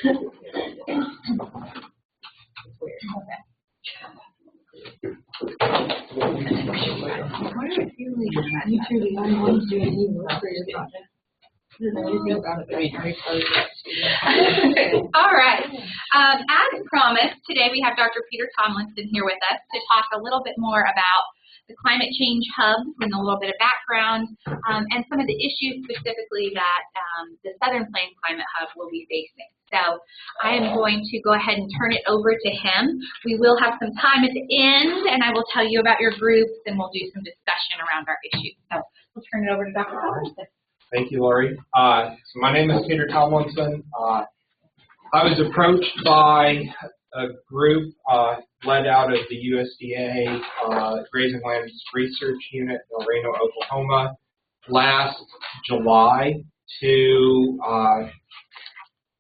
You two the only ones doing any work for your project. All right. As promised, today we have Dr. Peter Tomlinson here with us to talk a little bit more about the climate change hubs and a little bit of background and some of the issues specifically that the Southern Plains Climate Hub will be facing. So I am going to go ahead and turn it over to him. We will have some time at the end, and I will tell you about your groups, and we'll do some discussion around our issues. So we'll turn it over to Dr. Tomlinson. Thank you, Lori. So my name is Peter Tomlinson. I was approached by a group led out of the USDA Grazing Land Research Unit in El Reno, Oklahoma, last July to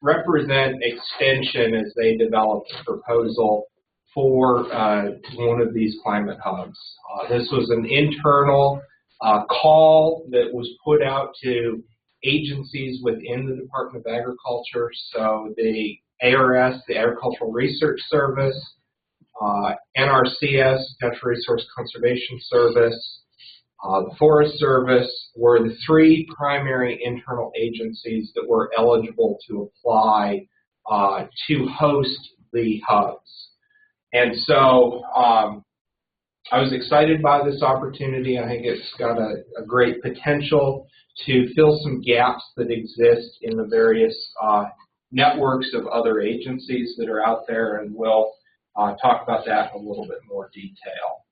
represent Extension as they developed a proposal for one of these climate hubs. This was an internal call that was put out to agencies within the Department of Agriculture, so the ARS, the Agricultural Research Service, NRCS, Natural Resource Conservation Service, the Forest Service were the three primary internal agencies that were eligible to apply to host the hubs. And so I was excited by this opportunity. I think it's got a great potential to fill some gaps that exist in the various networks of other agencies that are out there, and we'll talk about that in a little bit more detail.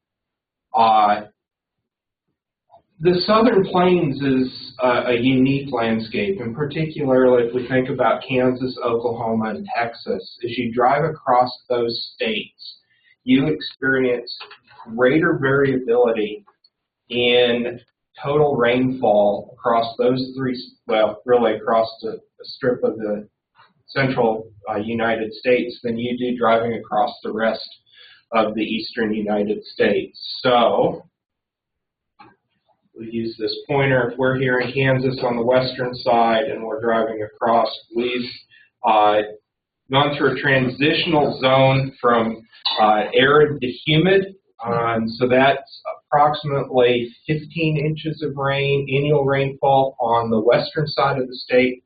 The Southern Plains is a unique landscape, and particularly if we think about Kansas, Oklahoma, and Texas. As you drive across those states, you experience greater variability in total rainfall across those three, well, really across the strip of the central United States than you do driving across the rest of the eastern United States. So we use this pointer. If we're here in Kansas on the western side and we're driving across, we've gone through a transitional zone from arid to humid. So that's approximately 15 inches of rain, annual rainfall on the western side of the state,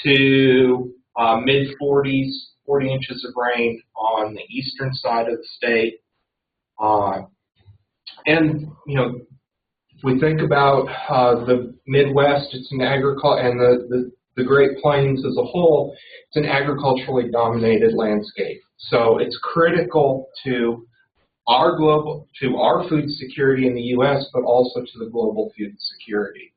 to mid-40s, 40 inches of rain on the eastern side of the state. And, you know, if we think about the Midwest, it's an agriculture, and the Great Plains as a whole, it's an agriculturally dominated landscape. So it's critical to our food security in the U.S., but also to the global food security.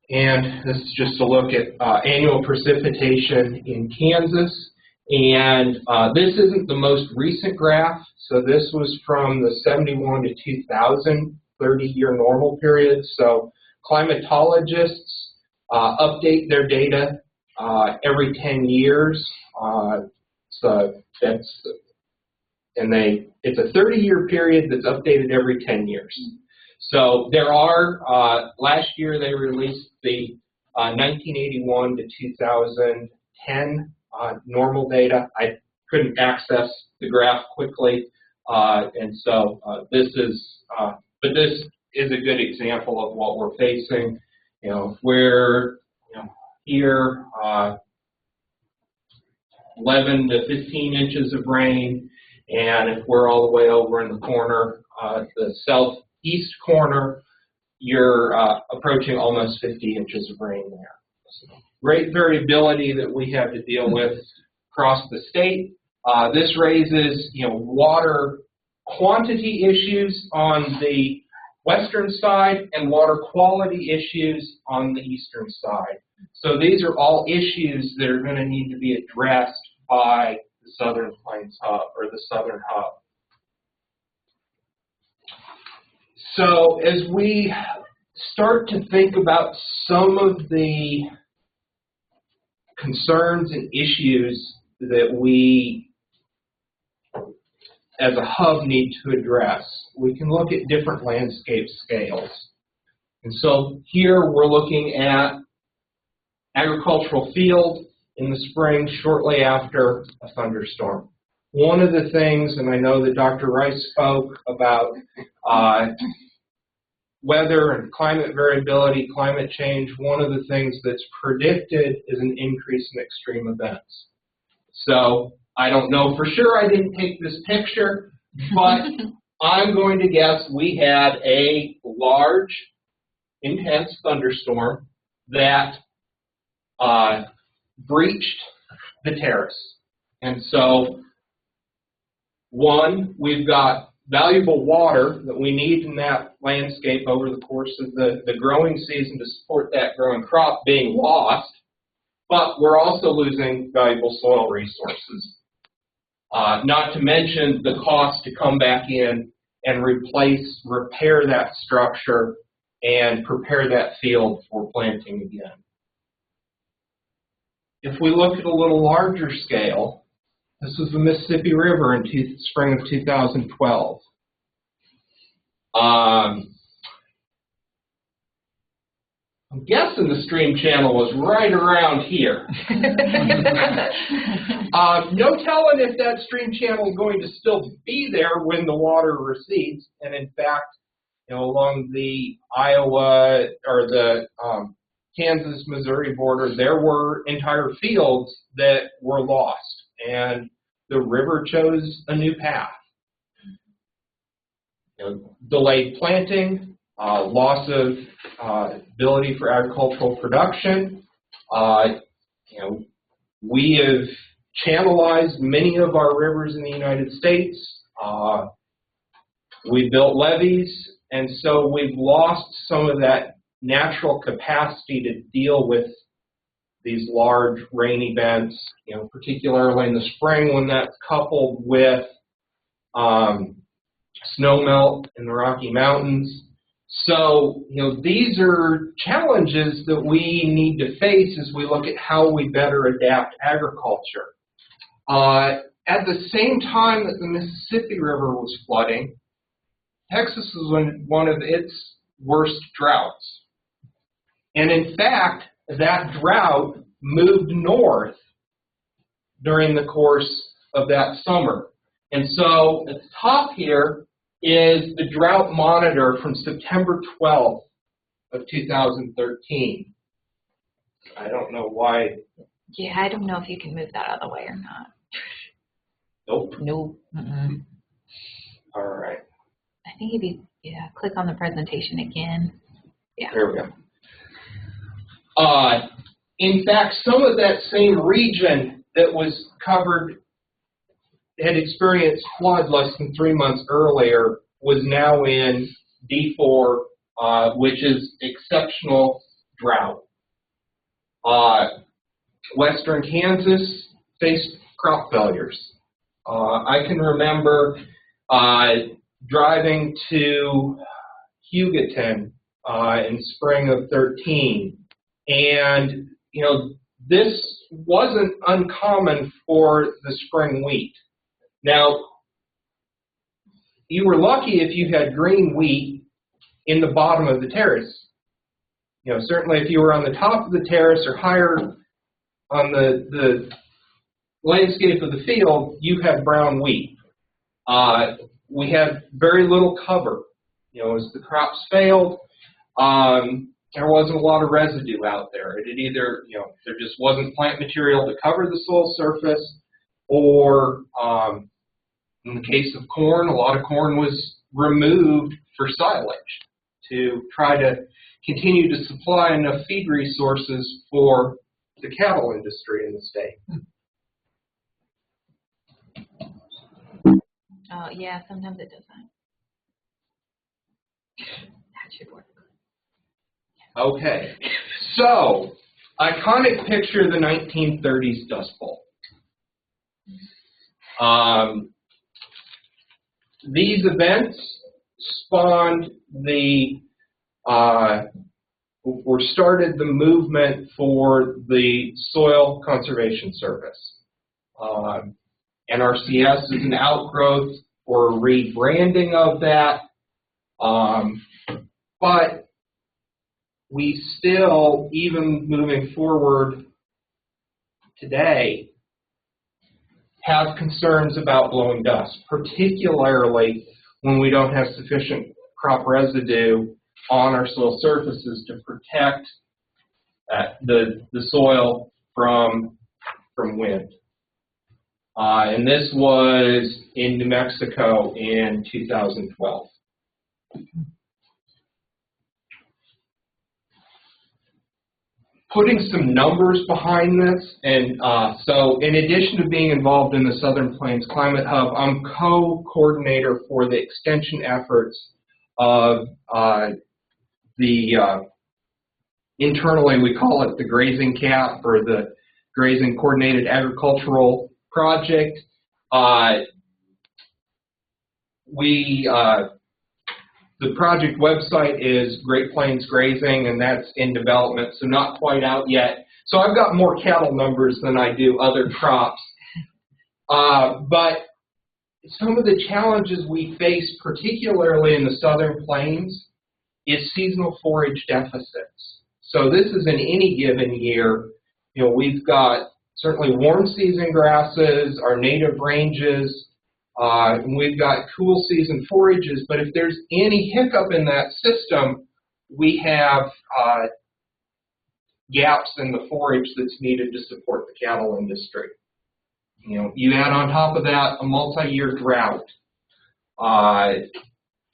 And this is just a look at annual precipitation in Kansas. And this isn't the most recent graph. So this was from the 71 to 2000 30-year normal period. So climatologists update their data every 10 years. So that's, and it's a 30-year period that's updated every 10 years. So there are, last year they released the 1981 to 2010 normal data. I couldn't access the graph quickly, and so this is, but this is a good example of what we're facing. You know, if we're here, 11 to 15 inches of rain, and if we're all the way over in the corner, the southeast corner, you're approaching almost 50 inches of rain there. So great variability that we have to deal with across the state. This raises, water quantity issues on the western side and water quality issues on the eastern side. So these are all issues that are going to need to be addressed by the Southern Plains Hub, or the Southern Hub. So as we start to think about some of the concerns and issues that we as a hub need to address, we can look at different landscape scales. And so here we're looking at agricultural field in the spring shortly after a thunderstorm. One of the things, and I know that Dr. Rice spoke about weather and climate variability, climate change, one of the things that's predicted is an increase in extreme events. So I don't know for sure, I didn't take this picture, but I'm going to guess we had a large, intense thunderstorm that breached the terrace. And so, one, we've got valuable water that we need in that landscape over the course of the growing season to support that growing crop being lost, but we're also losing valuable soil resources. Not to mention the cost to come back in and repair that structure and prepare that field for planting again. If we look at a little larger scale, this was the Mississippi River in spring of 2012. I'm guessing the stream channel was right around here. No telling if that stream channel is going to still be there when the water recedes. And in fact, along the Iowa or the Kansas-Missouri border, there were entire fields that were lost, and the river chose a new path. Delayed planting, loss of ability for agricultural production. We have channelized many of our rivers in the United States. We built levees, and so we've lost some of that natural capacity to deal with these large rain events, particularly in the spring when that's coupled with snowmelt in the Rocky Mountains. So, these are challenges that we need to face as we look at how we better adapt agriculture. At the same time that the Mississippi River was flooding, Texas was in one of its worst droughts. And in fact, that drought moved north during the course of that summer. And so at the top here is the drought monitor from September 12th of 2013. I don't know why. Yeah, I don't know if you can move that out of the way or not. Nope. Nope. Mm-mm. All right. I think if you click on the presentation again. Yeah. There we go. In fact, some of that same region that was covered had experienced flood less than 3 months earlier was now in D4, which is exceptional drought. Western Kansas faced crop failures. I can remember driving to Hugoton in spring of 13, and this wasn't uncommon for the spring wheat. Now, you were lucky if you had green wheat in the bottom of the terrace. Certainly if you were on the top of the terrace or higher on the landscape of the field, you had brown wheat. We had very little cover. As the crops failed, there wasn't a lot of residue out there. It had either, there just wasn't plant material to cover the soil surface, or in the case of corn, a lot of corn was removed for silage to try to continue to supply enough feed resources for the cattle industry in the state. Oh, yeah, sometimes it doesn't. That should work. Okay, so iconic picture of the 1930s Dust Bowl. These events spawned started the movement for the Soil Conservation Service. NRCS is an outgrowth or rebranding of that, but we still, even moving forward today have concerns about blowing dust, particularly when we don't have sufficient crop residue on our soil surfaces to protect the soil from wind. And this was in New Mexico in 2012. Putting some numbers behind this, and so in addition to being involved in the Southern Plains Climate Hub, I'm co-coordinator for the extension efforts of internally we call it the Grazing CAP, or the Grazing Coordinated Agricultural Project. The project website is Great Plains Grazing, and that's in development, so not quite out yet. So I've got more cattle numbers than I do other crops. But some of the challenges we face, particularly in the Southern Plains, is seasonal forage deficits. So this is in any given year. You know, we've got certainly warm season grasses, our native ranges, and we've got cool season forages, but if there's any hiccup in that system, we have gaps in the forage that's needed to support the cattle industry. You know, you add on top of that a multi-year drought, a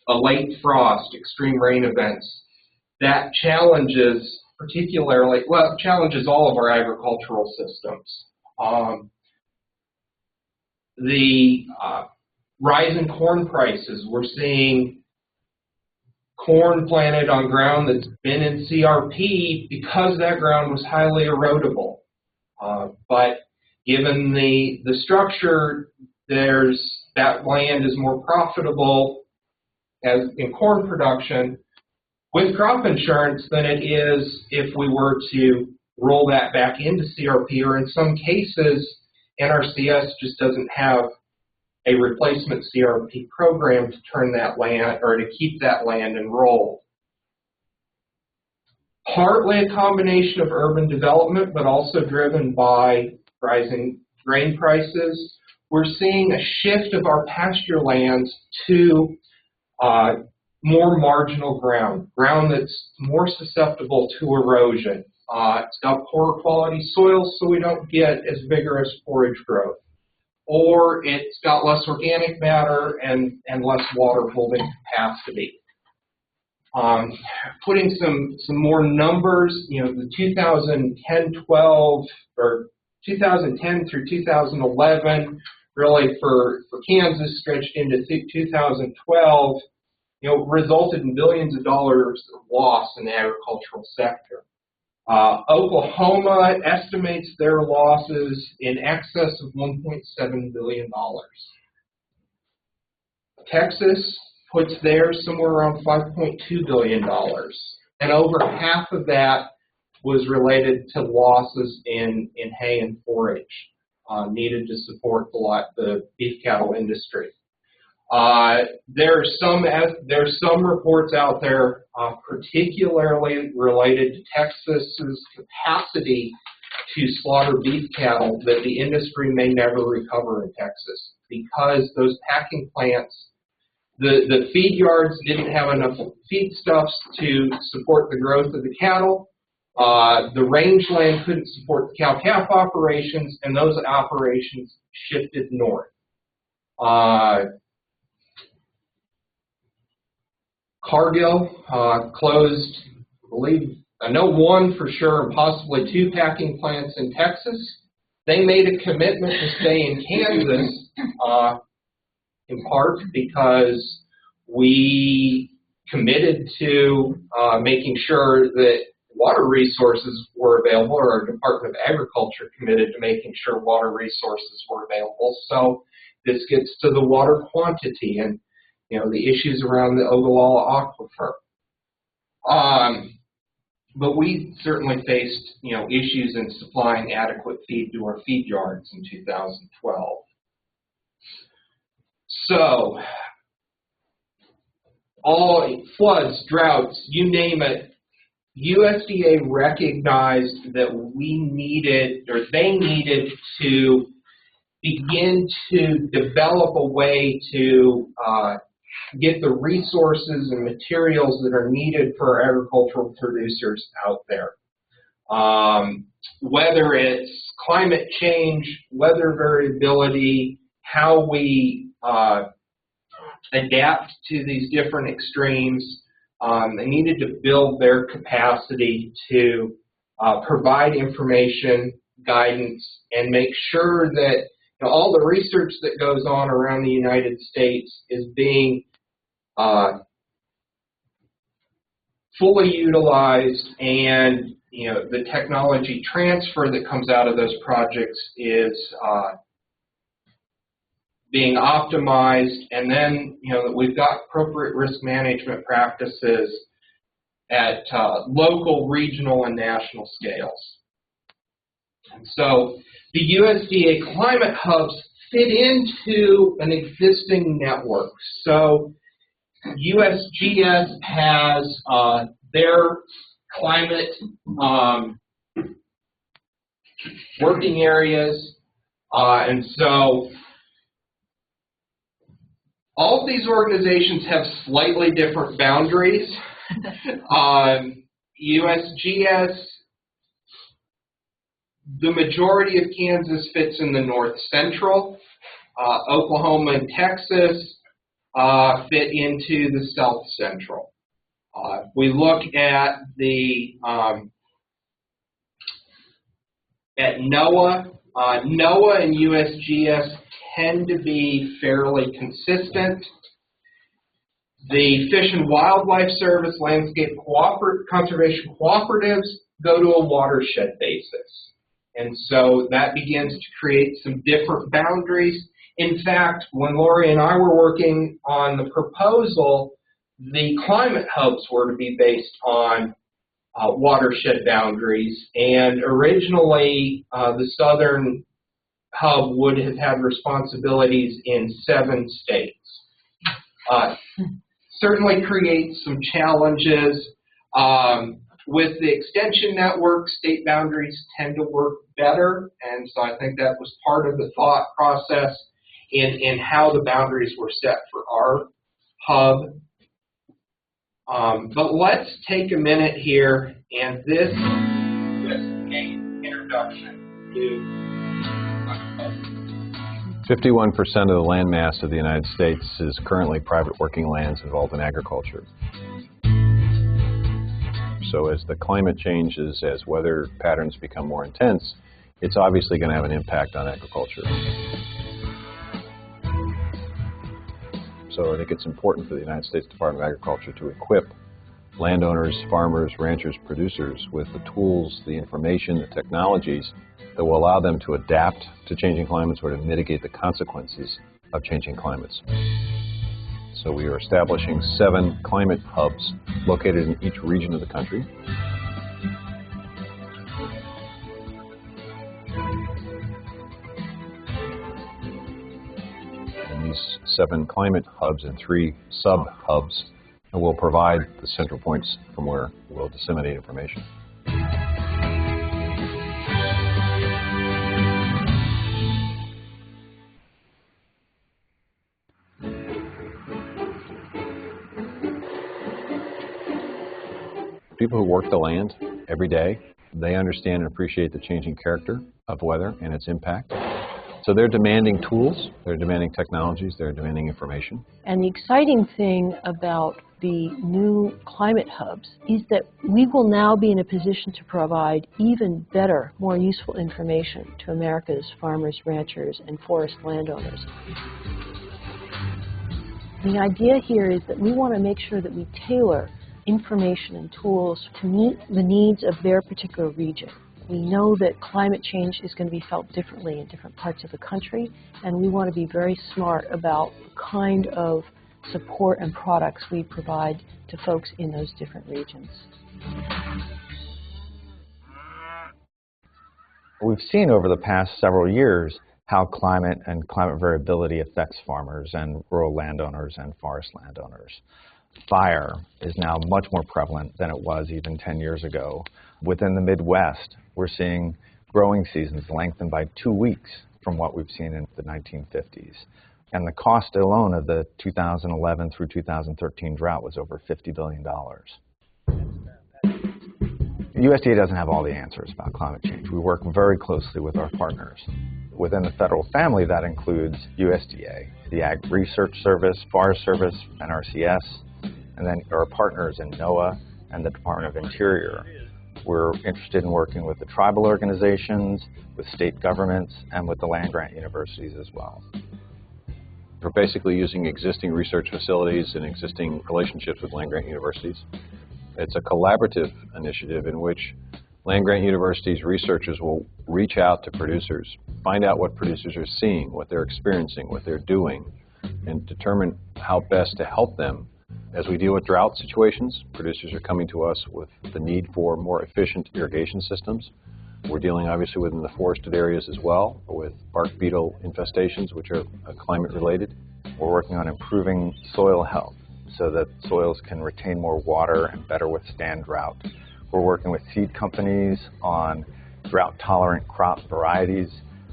late frost, extreme rain events, that challenges particularly, well, it challenges all of our agricultural systems. The rise in corn prices, we're seeing corn planted on ground that's been in CRP because that ground was highly erodible. But given the structure, that land is more profitable as in corn production with crop insurance than it is if we were to roll that back into CRP, or in some cases, NRCS just doesn't have a replacement CRP program to turn that land, or to keep that land enrolled. Partly a combination of urban development, but also driven by rising grain prices. We're seeing a shift of our pasture lands to more marginal ground that's more susceptible to erosion. It's got poorer quality soils, so we don't get as vigorous forage growth. Or it's got less organic matter and less water holding capacity. Putting some more numbers, you know, the 2010-12, or 2010 through 2011, really for Kansas stretched into 2012, you know, resulted in billions of dollars of loss in the agricultural sector. Oklahoma estimates their losses in excess of $1.7 billion. Texas puts theirs somewhere around $5.2 billion. And over half of that was related to losses in hay and forage needed to support the beef cattle industry. There's some reports out there, particularly related to Texas's capacity to slaughter beef cattle, that the industry may never recover in Texas because those packing plants, the feed yards didn't have enough feedstuffs to support the growth of the cattle. The rangeland couldn't support the cow-calf operations, and those operations shifted north. Cargill closed, I know one for sure, and possibly 2 packing plants in Texas. They made a commitment to stay in Kansas, in part because we committed to making sure that water resources were available, or our Department of Agriculture committed to making sure water resources were available. So this gets to the water quantity and, you know, the issues around the Ogallala Aquifer. But we certainly faced, you know, issues in supplying adequate feed to our feed yards in 2012. So, all floods, droughts, you name it, USDA recognized that we needed, or they needed to begin to develop a way to get the resources and materials that are needed for agricultural producers out there. Whether it's climate change, weather variability, how we adapt to these different extremes, they needed to build their capacity to provide information, guidance, and make sure that all the research that goes on around the United States is being fully utilized, and the technology transfer that comes out of those projects is being optimized, and then that we've got appropriate risk management practices at local, regional, and national scales. And so the USDA Climate Hubs fit into an existing network. So USGS has their climate working areas, and so all of these organizations have slightly different boundaries. USGS, the majority of Kansas fits in the north central. Oklahoma and Texas fit into the south central. We look at the at NOAA. NOAA and USGS tend to be fairly consistent. The Fish and Wildlife Service landscape conservation cooperatives go to a watershed basis. And so that begins to create some different boundaries. In fact, when Lori and I were working on the proposal, the climate hubs were to be based on watershed boundaries. And originally, the Southern Hub would have had responsibilities in 7 states. Certainly creates some challenges. With the extension network, state boundaries tend to work better, and so I think that was part of the thought process in how the boundaries were set for our hub. But let's take a minute here, and this is an introduction to 51% of the land mass of the United States is currently private working lands involved in agriculture. So as the climate changes, as weather patterns become more intense, it's obviously going to have an impact on agriculture. So I think it's important for the United States Department of Agriculture to equip landowners, farmers, ranchers, producers with the tools, the information, the technologies that will allow them to adapt to changing climates or to mitigate the consequences of changing climates. So we are establishing 7 climate hubs located in each region of the country. And these 7 climate hubs and 3 sub-hubs will provide the central points from where we'll disseminate information. People who work the land every day, they understand and appreciate the changing character of weather and its impact. So they're demanding tools, they're demanding technologies, they're demanding information. And the exciting thing about the new climate hubs is that we will now be in a position to provide even better, more useful information to America's farmers, ranchers, and forest landowners. The idea here is that we want to make sure that we tailor information and tools to meet the needs of their particular region. We know that climate change is going to be felt differently in different parts of the country, and we want to be very smart about the kind of support and products we provide to folks in those different regions. We've seen over the past several years how climate and climate variability affects farmers and rural landowners and forest landowners. Fire is now much more prevalent than it was even 10 years ago. Within the Midwest, we're seeing growing seasons lengthened by 2 weeks from what we've seen in the 1950s. And the cost alone of the 2011 through 2013 drought was over $50 billion. USDA doesn't have all the answers about climate change. We work very closely with our partners. Within the federal family, that includes USDA, the Ag Research Service, Forest Service, NRCS, and then our partners in NOAA and the Department of Interior. We're interested in working with the tribal organizations, with state governments, and with the land-grant universities as well. We're basically using existing research facilities and existing relationships with land-grant universities. It's a collaborative initiative in which land-grant universities researchers will reach out to producers, find out what producers are seeing, what they're experiencing, what they're doing, and determine how best to help them. As we deal with drought situations, producers are coming to us with the need for more efficient irrigation systems. We're dealing obviously within the forested areas as well with bark beetle infestations, which are climate related. We're working on improving soil health so that soils can retain more water and better withstand drought. We're working with seed companies on drought-tolerant crop varieties.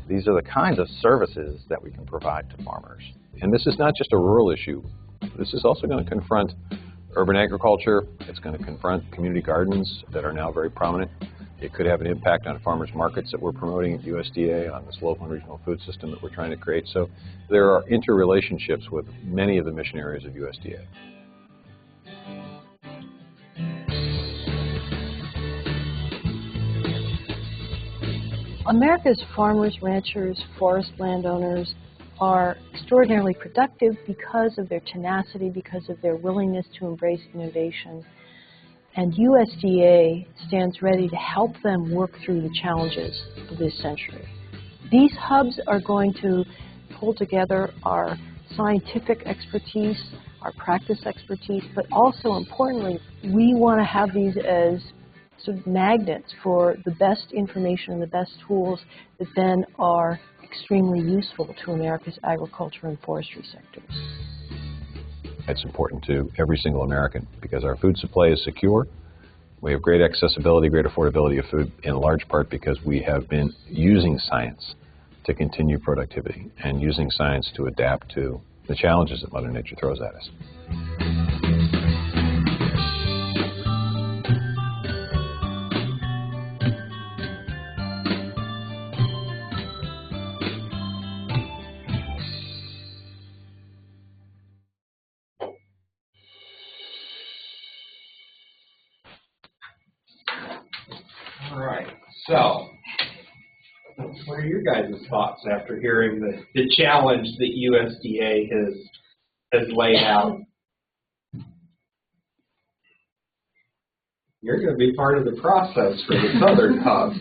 These are the kinds of services that we can provide to farmers. And this is not just a rural issue. This is also going to confront urban agriculture. It's going to confront community gardens that are now very prominent. It could have an impact on farmers markets that we're promoting at USDA, on this local and regional food system that we're trying to create. So there are interrelationships with many of the mission areas of USDA. America's farmers, ranchers, forest landowners are extraordinarily productive because of their tenacity, because of their willingness to embrace innovation. And USDA stands ready to help them work through the challenges of this century. These hubs are going to pull together our scientific expertise, our practice expertise, but also importantly, we want to have these as sort of magnets for the best information and the best tools that then are extremely useful to America's agriculture and forestry sectors. It's important to every single American because our food supply is secure. We have great accessibility, great affordability of food, in large part because we have been using science to continue productivity and using science to adapt to the challenges that Mother Nature throws at us. All right, so what are your guys' thoughts after hearing the challenge that USDA has laid out? You're going to be part of the process for the Southern Hub.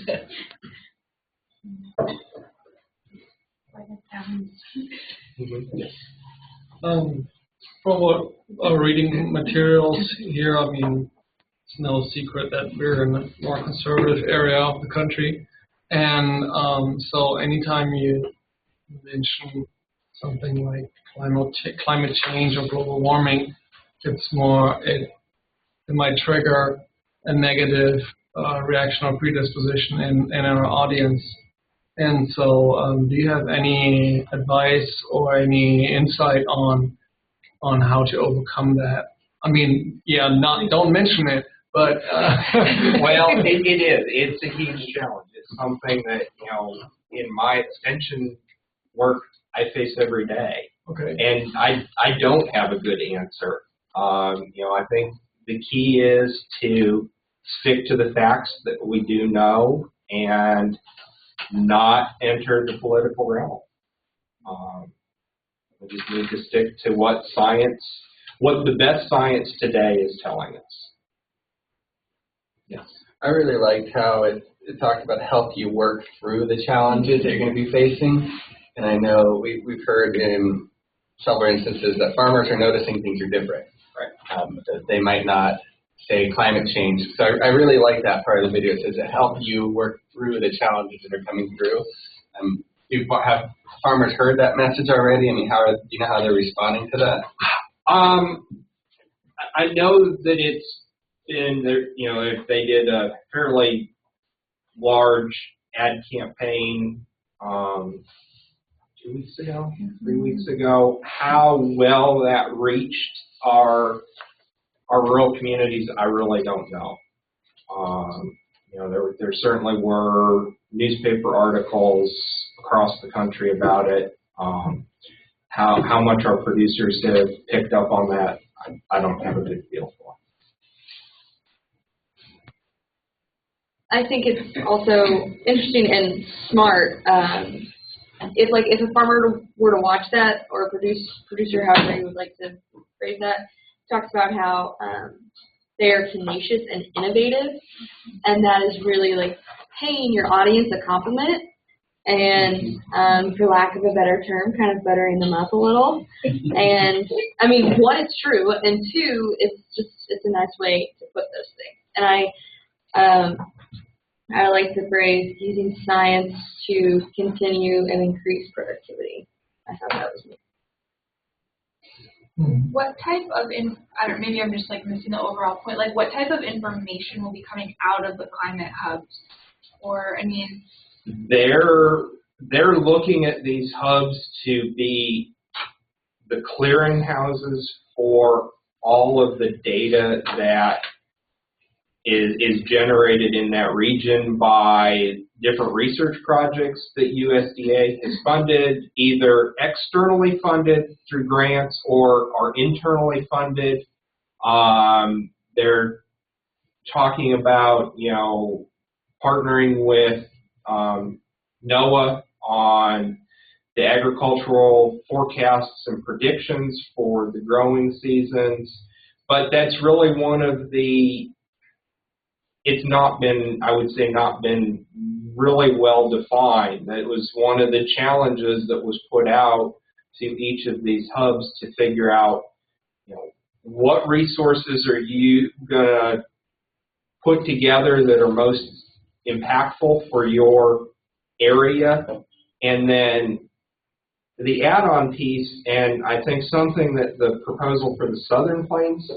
From what reading materials here, I mean, it's no secret that we're in a more conservative area of the country. And so anytime you mention something like climate change or global warming, it might trigger a negative reaction or predisposition in our audience. And so do you have any advice or any insight on how to overcome that? I mean, yeah, don't mention it, but well, it is. It's a huge challenge. It's something that, in my extension work, I face every day. Okay. And I don't have a good answer. I think the key is to stick to the facts that we do know and not enter the political realm. We just need to stick to what the best science today is telling us. Yes. I really liked how it talked about help you work through the challenges that you're going to be facing. And I know we've heard in several instances that farmers are noticing things are different. Right. That they might not say climate change. So I really like that part of the video. It says to help you work through the challenges that are coming through. Have farmers heard that message already? I mean, do you know how they're responding to that? I know that it's been, if they did a fairly large ad campaign 2 weeks ago, 3 weeks ago, how well that reached our rural communities, I really don't know. There certainly were newspaper articles across the country about it. How much our producers have picked up on that, I don't have a good feel for. I think it's also interesting and smart. If a farmer were to watch that, or a producer, however you would like to phrase that, talks about how they are tenacious and innovative, and that is really like paying your audience a compliment, and for lack of a better term, kind of buttering them up a little. And I mean, one, it's true, and two, it's a nice way to put those things. And I like the phrase using science to continue and increase productivity. I thought that was neat. What type of, maybe I'm just like missing the overall point, like what type of information will be coming out of the climate hubs? Or, I mean, they're looking at these hubs to be the clearinghouses for all of the data that is generated in that region by different research projects that USDA has funded, either externally funded through grants or are internally funded. They're talking about, partnering with NOAA on the agricultural forecasts and predictions for the growing seasons. But that's really one of the, it's not been, I would say, not been really well defined. That was one of the challenges that was put out to each of these hubs to figure out, what resources are you going to put together that are most impactful for your area, and then the add-on piece, and I think something that the proposal for the Southern Plains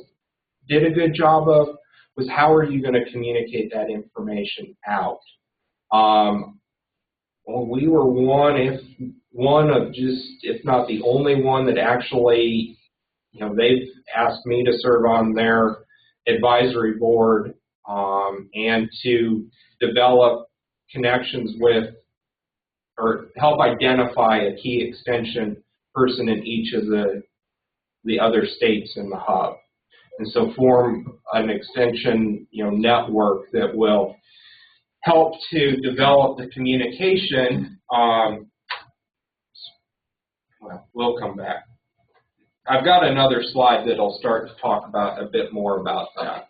did a good job of, was how are you going to communicate that information out? Well, we were one of just, if not the only one that actually, they've asked me to serve on their advisory board and to develop connections with, or help identify a key extension person in each of the other states in the hub. And so form an extension, network that will help to develop the communication. Well, we'll come back. I've got another slide that'll start to talk about a bit more about that.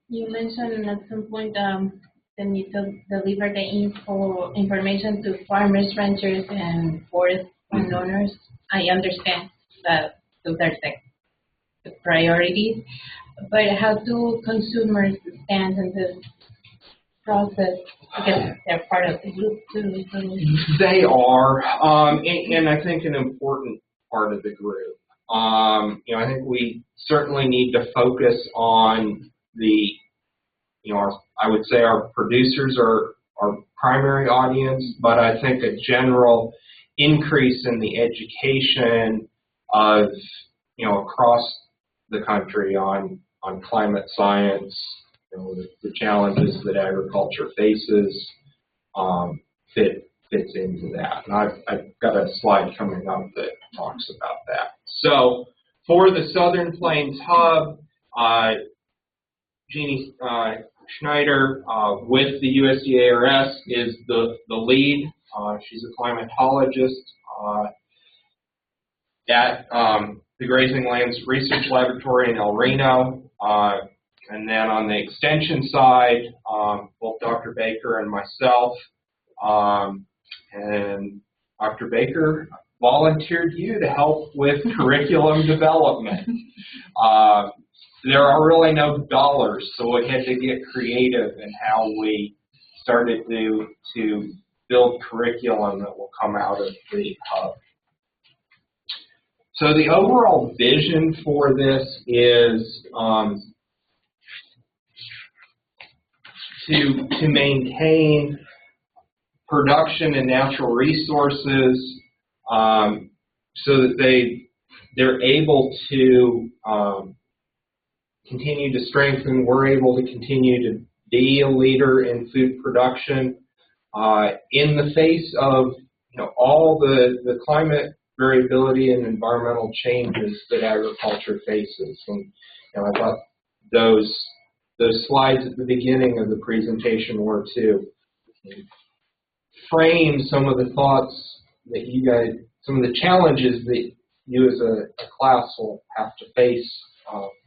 You mentioned at some point the need to deliver the information to farmers, ranchers, and forest landowners. I understand that those are the priorities, but how do consumers stand in this process? Because they're part of the group too. They are, and I think an important part of the group. I think we certainly need to focus on the, I would say our producers are our primary audience, but I think a general increase in the education of, across the country on climate science, the challenges that agriculture faces, fits into that. And I've got a slide coming up that talks about that. So for the Southern Plains Hub, Jeannie Schneider with the USDA-ARS is the lead. She's a climatologist at the Grazing Lands Research Laboratory in El Reno. And then on the extension side, both Dr. Baker and myself, and Dr. Baker volunteered you to help with curriculum development. There are really no dollars, so we had to get creative in how we started to build curriculum that will come out of the hub. So the overall vision for this is to maintain production and natural resources so that they're able to continue to strengthen. We're able to continue to be a leader in food production in the face of all the climate variability and environmental changes that agriculture faces. And I thought those slides at the beginning of the presentation were to frame some of the thoughts that you guys, some of the challenges that you as a class will have to face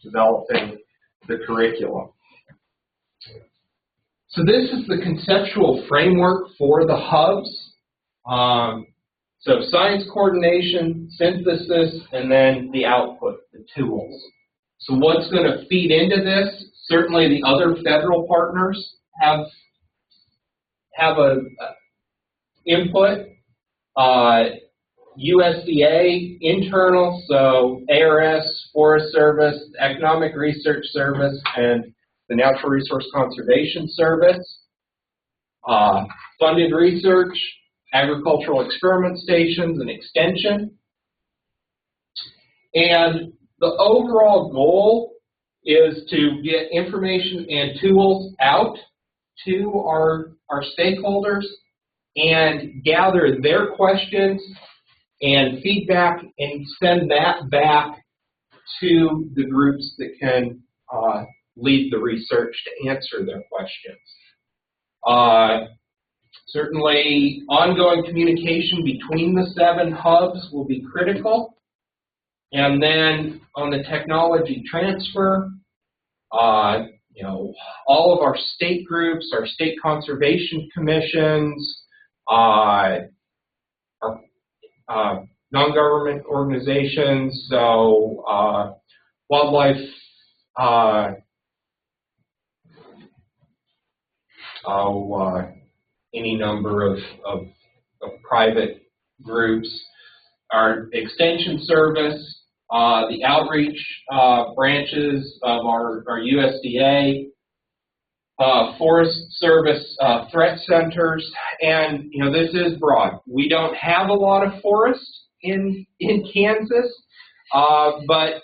developing the curriculum. So this is the conceptual framework for the hubs. So science coordination, synthesis, and then the output, the tools. So what's going to feed into this? Certainly the other federal partners have a input. USDA internal, so ARS, Forest Service, Economic Research Service, and the Natural Resource Conservation Service. Funded research, agricultural experiment stations, and extension. And the overall goal is to get information and tools out to our stakeholders and gather their questions and feedback and send that back to the groups that can lead the research to answer their questions. Certainly, ongoing communication between the 7 hubs will be critical. And then on the technology transfer, all of our state groups, our state conservation commissions, our non-government organizations, so wildlife, any number of private groups, our extension service, the outreach branches of our USDA, Forest Service threat centers, and this is broad. We don't have a lot of forest in Kansas, but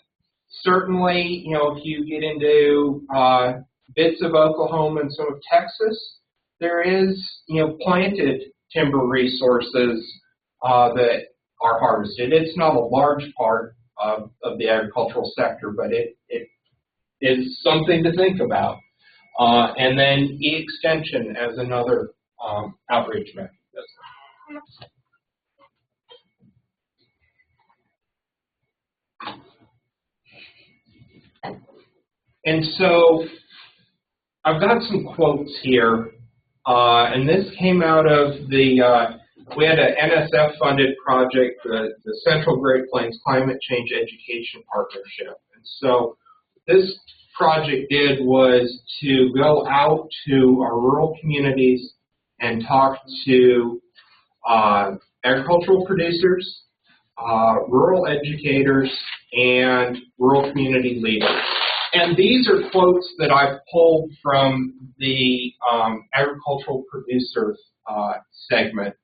certainly, if you get into bits of Oklahoma and some of Texas, there is, planted timber resources that are harvested. It's not a large part of the agricultural sector, but it is something to think about. And then e-extension as another outreach mechanism. And so I've got some quotes here, and this came out of the, we had an NSF-funded project, the Central Great Plains Climate Change Education Partnership. And so this project did was to go out to our rural communities and talk to agricultural producers, rural educators, and rural community leaders. And these are quotes that I've pulled from the agricultural producer segment.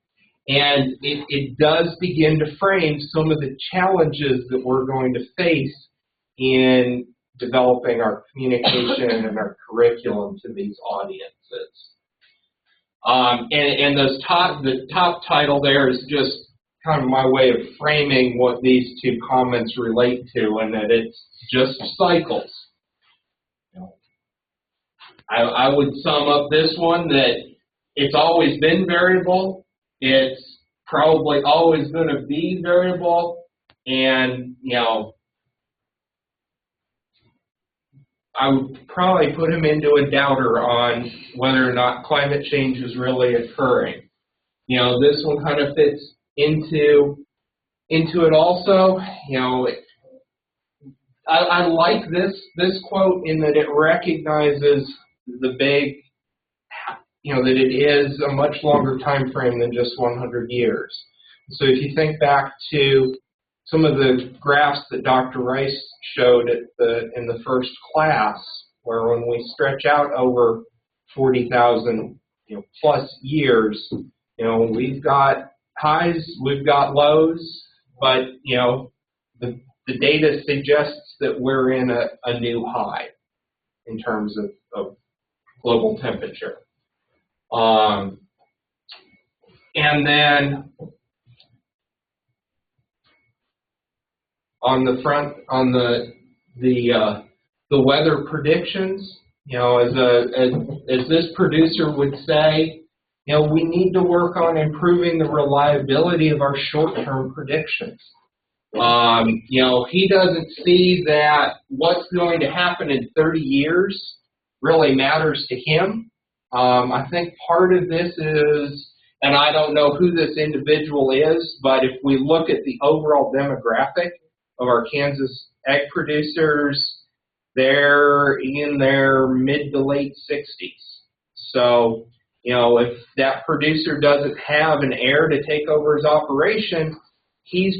And it does begin to frame some of the challenges that we're going to face in developing our communication and our curriculum to these audiences. And the top title there is just kind of my way of framing what these 2 comments relate to, and that it's just cycles. I would sum up this one that it's always been variable, it's probably always going to be variable, and I would probably put him into a doubter on whether or not climate change is really occurring. This one kind of fits into it also. I like this quote in that it recognizes the big, that it is a much longer time frame than just 100 years. So if you think back to some of the graphs that Dr. Rice showed in the first class, where when we stretch out over 40,000 plus years, we've got highs, we've got lows, but the data suggests that we're in a new high in terms of global temperature. And then on the front, on the weather predictions, as this producer would say, we need to work on improving the reliability of our short-term predictions. He doesn't see that what's going to happen in 30 years really matters to him. I think part of this is, and I don't know who this individual is, but if we look at the overall demographic of our Kansas egg producers, they're in their mid to late 60s. So, if that producer doesn't have an heir to take over his operation, he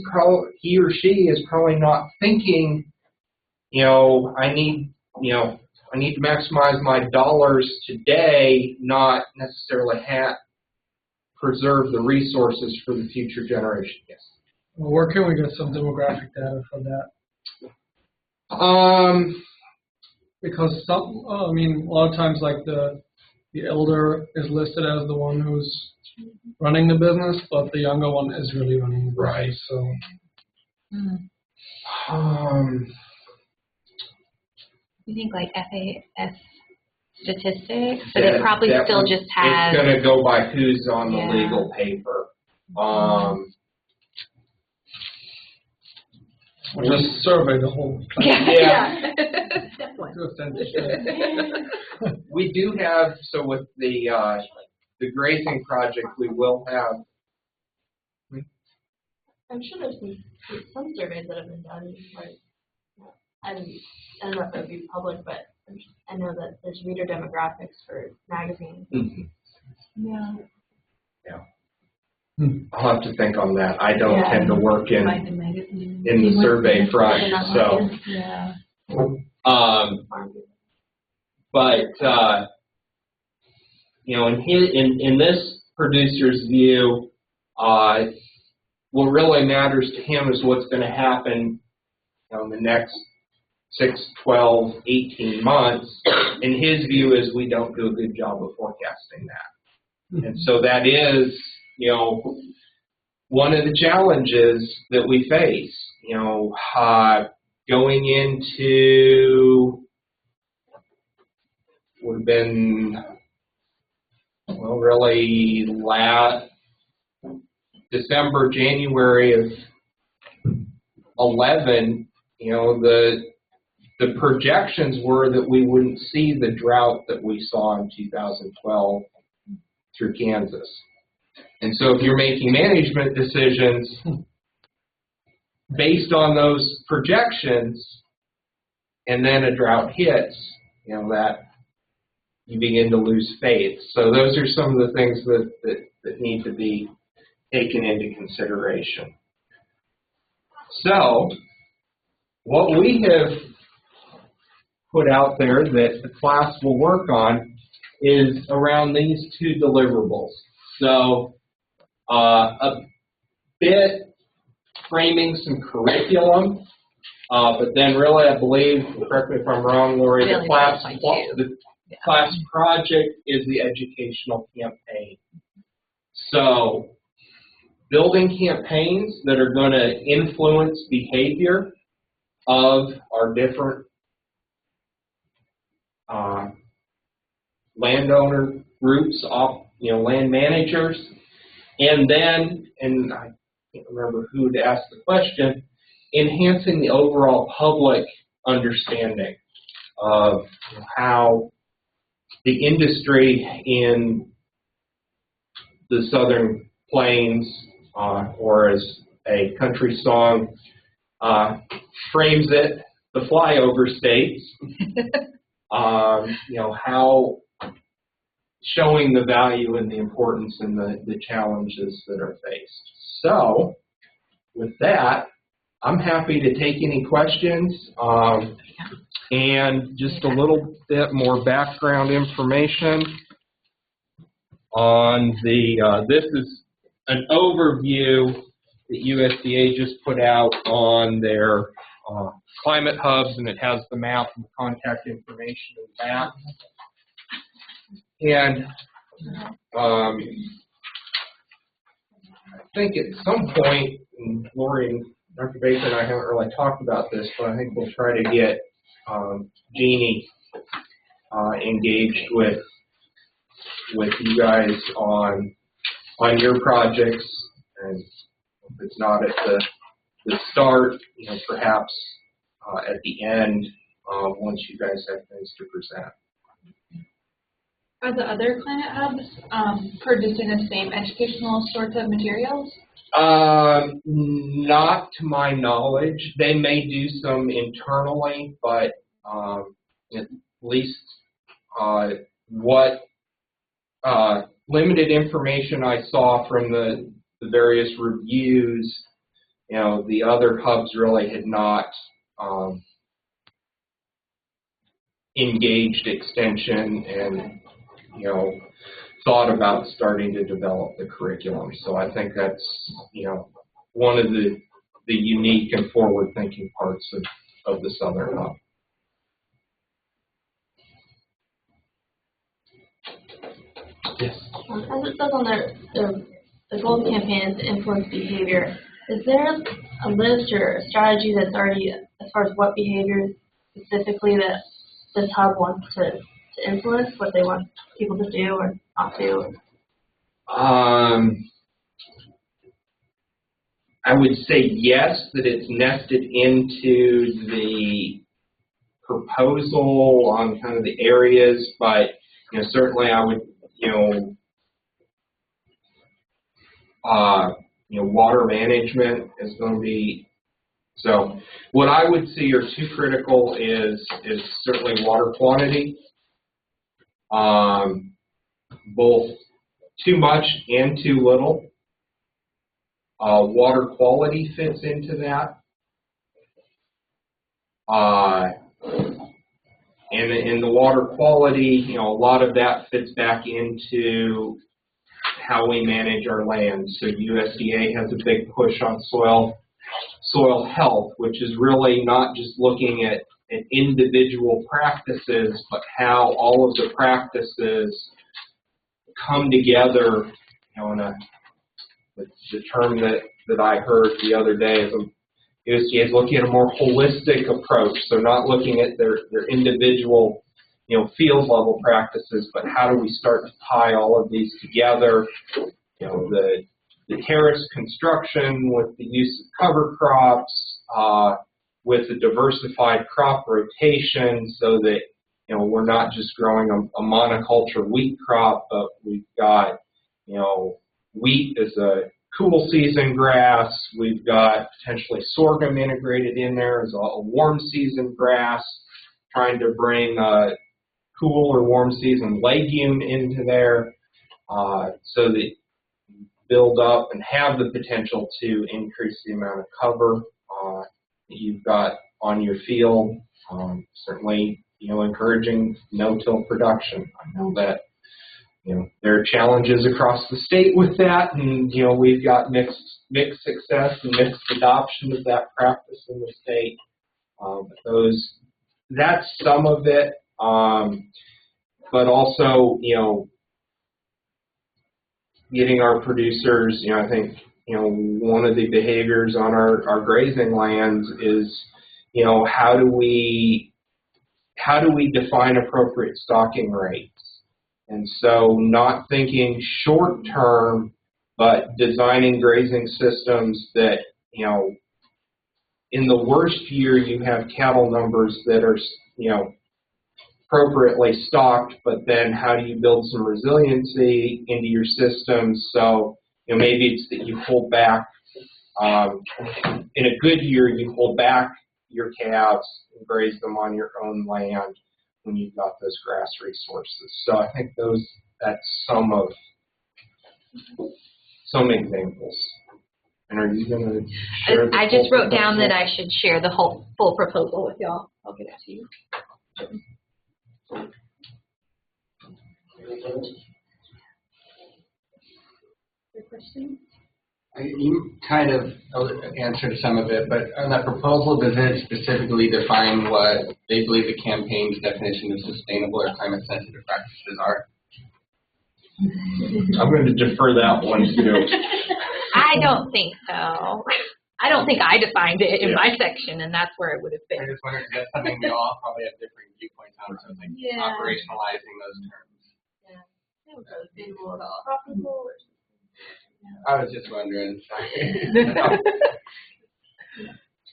or she is probably not thinking, I need to maximize my dollars today, not necessarily preserve the resources for the future generation. Yes. Well, where can we get some demographic data for that? Because a lot of times, like the elder is listed as the one who's running the business, but the younger one is really running the business. Right. So. You think like FAS statistics, but it probably still just has. It's going to go by who's on the legal paper. We'll just survey the whole country. Yeah. We do have, so with the grazing project, we will have. I'm sure there's some surveys that have been done. I don't know if it would be public, but I know that there's reader demographics for magazines. Mm-hmm. Yeah. I'll have to think on that. I don't tend to work in the survey front, so. Yeah. But in this producer's view, what really matters to him is what's going to happen in the next 6, 12, 18 months. And his view is we don't do a good job of forecasting that. And so that is, one of the challenges that we face, going into, would have been, really last December, January of 11, the projections were that we wouldn't see the drought that we saw in 2012 through Kansas. And so if you're making management decisions based on those projections and then a drought hits, that you begin to lose faith. So those are some of the things that need to be taken into consideration. So what we have put out there that the class will work on is around these 2 deliverables. So a bit framing some curriculum, but then really I believe, correct me if I'm wrong, Lori, the class project is the educational campaign. So building campaigns that are going to influence behavior of our different landowner groups, land managers, and then, and I can't remember who had asked the question, enhancing the overall public understanding of how the industry in the Southern Plains, or as a country song frames it, the flyover states, how showing the value and the importance and the challenges that are faced. So, with that, I'm happy to take any questions. And just a little bit more background information on the, this is an overview that USDA just put out on their climate hubs, and it has the map and the contact information in the back. And I think at some point, and Lori and Dr. Baker and I haven't really talked about this, but I think we'll try to get Jeannie engaged with you guys on your projects, and if it's not at the start, you know, perhaps at the end once you guys have things to present. Are the other climate hubs producing the same educational sorts of materials? Not to my knowledge. They may do some internally, but at least what limited information I saw from the various reviews, you know, the other hubs really had not engaged extension and, you know, thought about starting to develop the curriculum. So I think that's, you know, one of the unique and forward-thinking parts of the Southern Hub. Yes. As it says on the goals campaign to influence behavior, is there a list or a strategy that's already, as far as what behaviors specifically that this hub wants to influence, what they want people to do or not do? I would say yes, that it's nested into the proposal on kind of the areas, but you know, certainly I would, water management is going to be, so what I would see are two critical is certainly water quantity, both too much and too little. Water quality fits into that. And in the water quality, a lot of that fits back into how we manage our land. So USDA has a big push on soil health, which is really not just looking at individual practices, but how all of the practices come together. The term that I heard the other day is USDA is looking at a more holistic approach. So not looking at their individual, field level practices, but how do we start to tie all of these together? The terrace construction with the use of cover crops, with a diversified crop rotation, so that we're not just growing a monoculture wheat crop, but we've got wheat as a cool season grass. We've got potentially sorghum integrated in there as a warm season grass, trying to bring a cool or warm season legume into there, so that you build up and have the potential to increase the amount of cover that you've got on your field. Certainly, encouraging no-till production. I know that there are challenges across the state with that, and we've got mixed success and mixed adoption of that practice in the state. But that's some of it, but also getting our producers. I think one of the behaviors on our grazing lands is how do we define appropriate stocking rates. And so not thinking short term, but designing grazing systems that, in the worst year you have cattle numbers that are, appropriately stocked, but then how do you build some resiliency into your system? So, maybe it's that you hold back, in a good year, you hold back your calves and graze them on your own land when you've got those grass resources. So I think that's some examples. And are you going to share the I just full wrote down that proposal? I should share the whole full proposal with y'all. I'll give it to you. Your question? You kind of answered some of it, but on that proposal, does it specifically define what they believe the campaign's definition of sustainable or climate-sensitive practices are? I'm going to defer that one to. I don't think so. I don't think I defined it in my section, and that's where it would have I been. just wondered, that's something we all probably have different viewpoints on, so like Yeah. operationalizing those terms. Sustainable at all. I was just wondering.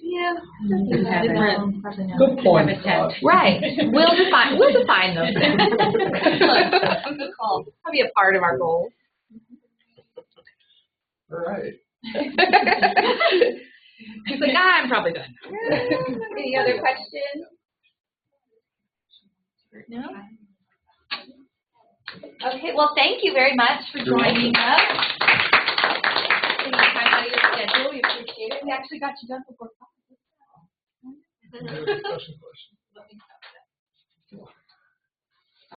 Yeah. Good point. Right. We'll define those things. That'll be a part of our goal. All right. He's like, I'm probably done. Any other questions? No? Okay, well, thank you very much for joining us. Taking time out of your schedule, we appreciate it. We actually got you done before. Discussion question.